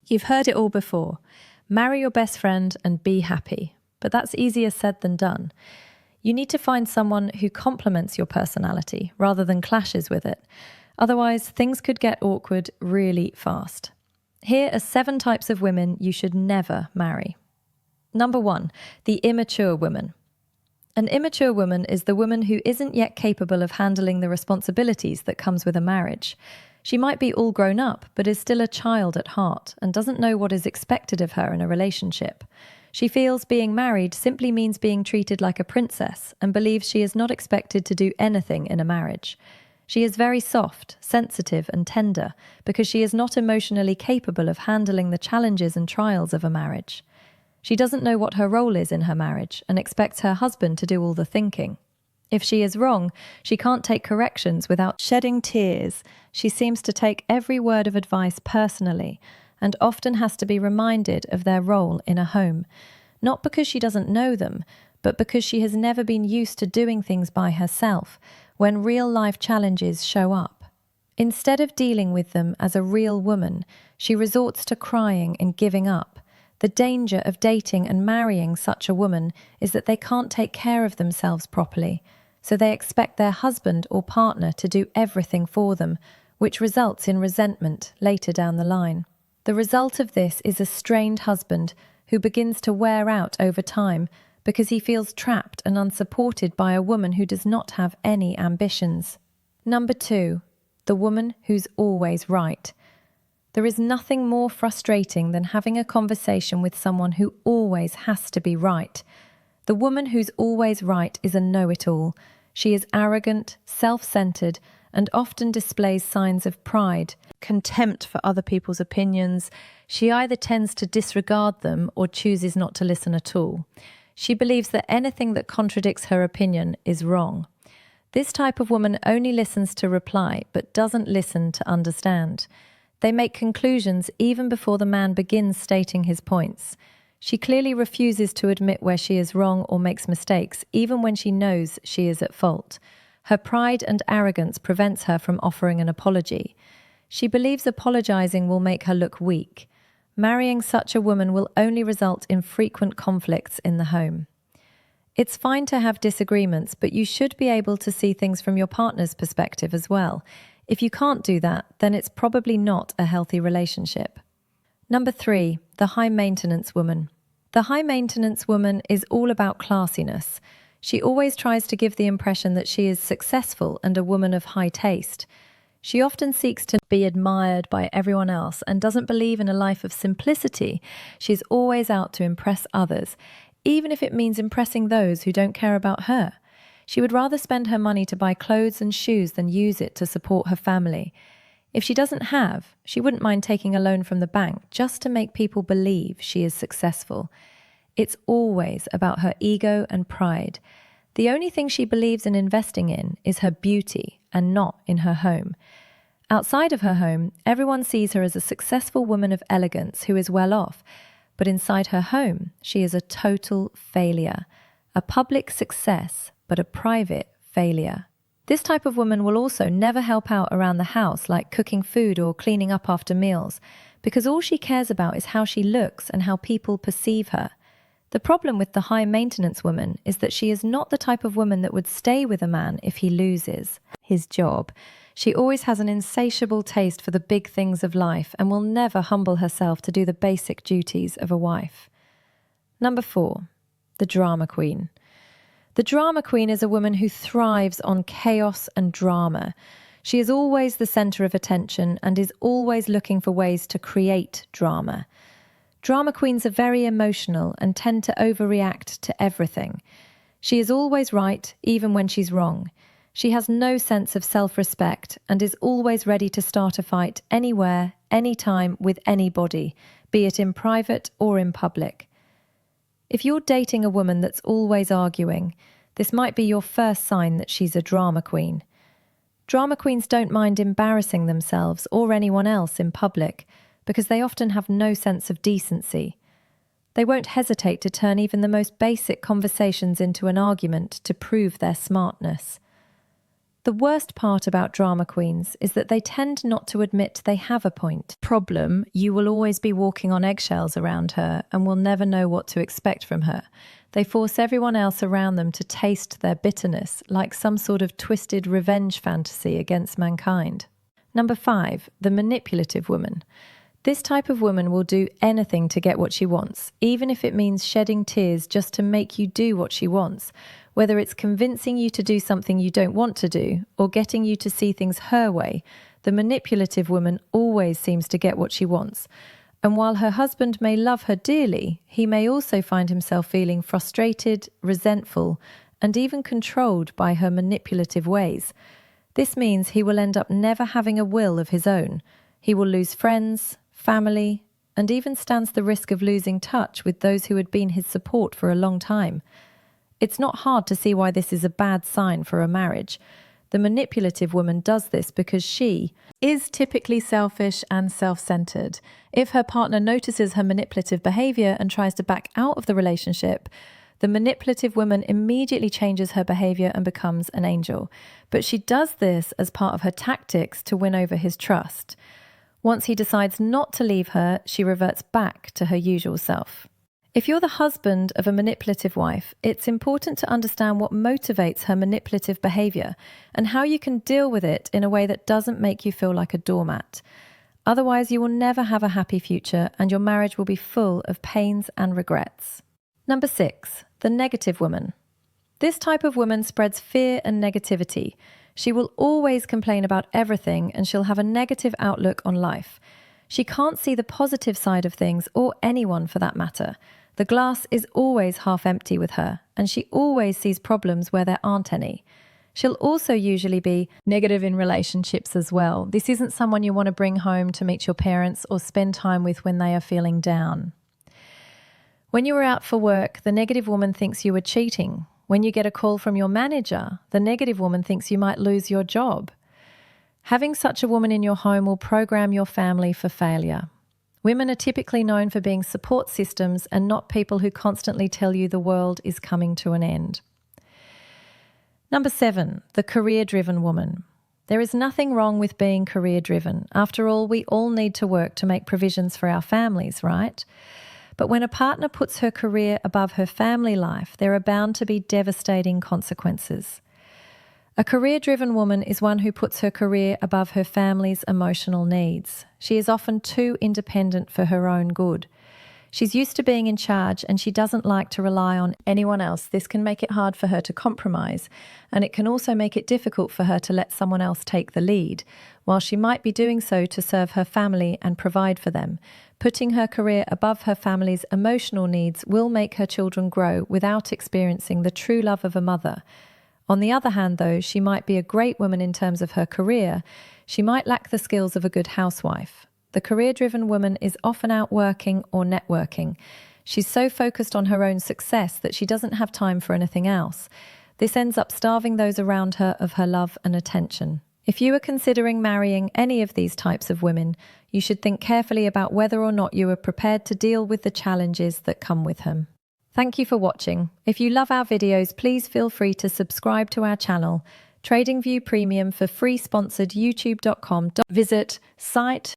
You've heard it all before. Marry your best friend and be happy. But that's easier said than done. You need to find someone who complements your personality rather than clashes with it. Otherwise, things could get awkward really fast. Here are 7 types of women you should never marry. Number 1, the immature woman. An immature woman is the woman who isn't yet capable of handling the responsibilities that comes with a marriage. She might be all grown up, but is still a child at heart and doesn't know what is expected of her in a relationship. She feels being married simply means being treated like a princess and believes she is not expected to do anything in a marriage. She is very soft, sensitive, and tender because she is not emotionally capable of handling the challenges and trials of a marriage. She doesn't know what her role is in her marriage and expects her husband to do all the thinking. If she is wrong, she can't take corrections without shedding tears. She seems to take every word of advice personally and often has to be reminded of their role in a home, not because she doesn't know them, but because she has never been used to doing things by herself when real-life challenges show up. Instead of dealing with them as a real woman, she resorts to crying and giving up. The danger of dating and marrying such a woman is that they can't take care of themselves properly, so they expect their husband or partner to do everything for them, which results in resentment later down the line. The result of this is a strained husband who begins to wear out over time because he feels trapped and unsupported by a woman who does not have any ambitions. Number 2, the woman who's always right. There is nothing more frustrating than having a conversation with someone who always has to be right. The woman who's always right is a know-it-all. She is arrogant, self-centered, and often displays signs of pride, contempt for other people's opinions. She either tends to disregard them or chooses not to listen at all. She believes that anything that contradicts her opinion is wrong. This type of woman only listens to reply, but doesn't listen to understand. They make conclusions even before the man begins stating his points. She clearly refuses to admit where she is wrong or makes mistakes, even when she knows she is at fault. Her pride and arrogance prevents her from offering an apology. She believes apologizing will make her look weak. Marrying such a woman will only result in frequent conflicts in the home. It's fine to have disagreements, but you should be able to see things from your partner's perspective as well. If you can't do that, then it's probably not a healthy relationship. Number 3, the high-maintenance woman. The high-maintenance woman is all about classiness. She always tries to give the impression that she is successful and a woman of high taste. She often seeks to be admired by everyone else and doesn't believe in a life of simplicity. She's always out to impress others, even if it means impressing those who don't care about her. She would rather spend her money to buy clothes and shoes than use it to support her family. If she doesn't have, she wouldn't mind taking a loan from the bank just to make people believe she is successful. It's always about her ego and pride. The only thing she believes in investing in is her beauty and not in her home. Outside of her home, everyone sees her as a successful woman of elegance who is well off, but inside her home, she is a total failure, a public success, but a private failure. This type of woman will also never help out around the house, like cooking food or cleaning up after meals, because all she cares about is how she looks and how people perceive her. The problem with the high-maintenance woman is that she is not the type of woman that would stay with a man if he loses his job. She always has an insatiable taste for the big things of life and will never humble herself to do the basic duties of a wife. Number 4, the drama queen. The drama queen is a woman who thrives on chaos and drama. She is always the center of attention and is always looking for ways to create drama. Drama queens are very emotional and tend to overreact to everything. She is always right, even when she's wrong. She has no sense of self-respect and is always ready to start a fight anywhere, anytime, with anybody, be it in private or in public. If you're dating a woman that's always arguing, this might be your first sign that she's a drama queen. Drama queens don't mind embarrassing themselves or anyone else in public because they often have no sense of decency. They won't hesitate to turn even the most basic conversations into an argument to prove their smartness. The worst part about drama queens is that they tend not to admit they have a point. Problem, you will always be walking on eggshells around her and will never know what to expect from her. They force everyone else around them to taste their bitterness, like some sort of twisted revenge fantasy against mankind. Number 5, the manipulative woman. This type of woman will do anything to get what she wants, even if it means shedding tears just to make you do what she wants, whether it's convincing you to do something you don't want to do or getting you to see things her way. The manipulative woman always seems to get what she wants. And while her husband may love her dearly, he may also find himself feeling frustrated, resentful, and even controlled by her manipulative ways. This means he will end up never having a will of his own. He will lose friends, family, and even stands the risk of losing touch with those who had been his support for a long time. It's not hard to see why this is a bad sign for a marriage. The manipulative woman does this because she is typically selfish and self-centered. If her partner notices her manipulative behavior and tries to back out of the relationship, the manipulative woman immediately changes her behavior and becomes an angel. But she does this as part of her tactics to win over his trust. Once he decides not to leave her, she reverts back to her usual self. If you're the husband of a manipulative wife, it's important to understand what motivates her manipulative behavior and how you can deal with it in a way that doesn't make you feel like a doormat. Otherwise, you will never have a happy future and your marriage will be full of pains and regrets. Number 6, the negative woman. This type of woman spreads fear and negativity. She will always complain about everything and she'll have a negative outlook on life. She can't see the positive side of things or anyone for that matter. The glass is always half empty with her, and she always sees problems where there aren't any. She'll also usually be negative in relationships as well. This isn't someone you want to bring home to meet your parents or spend time with when they are feeling down. When you are out for work, the negative woman thinks you are cheating. When you get a call from your manager, the negative woman thinks you might lose your job. Having such a woman in your home will program your family for failure. Women are typically known for being support systems and not people who constantly tell you the world is coming to an end. Number 7, the career-driven woman. There is nothing wrong with being career-driven. After all, we all need to work to make provisions for our families, right? But when a partner puts her career above her family life, there are bound to be devastating consequences. A career-driven woman is one who puts her career above her family's emotional needs. She is often too independent for her own good. She's used to being in charge and she doesn't like to rely on anyone else. This can make it hard for her to compromise, and it can also make it difficult for her to let someone else take the lead, while she might be doing so to serve her family and provide for them. Putting her career above her family's emotional needs will make her children grow without experiencing the true love of a mother. On the other hand, though, she might be a great woman in terms of her career. She might lack the skills of a good housewife. The career-driven woman is often out working or networking. She's so focused on her own success that she doesn't have time for anything else. This ends up starving those around her of her love and attention. If you are considering marrying any of these types of women, you should think carefully about whether or not you are prepared to deal with the challenges that come with them. Thank you for watching. If you love our videos, please feel free to subscribe to our channel. TradingView Premium for free sponsored youtube.com. Visit site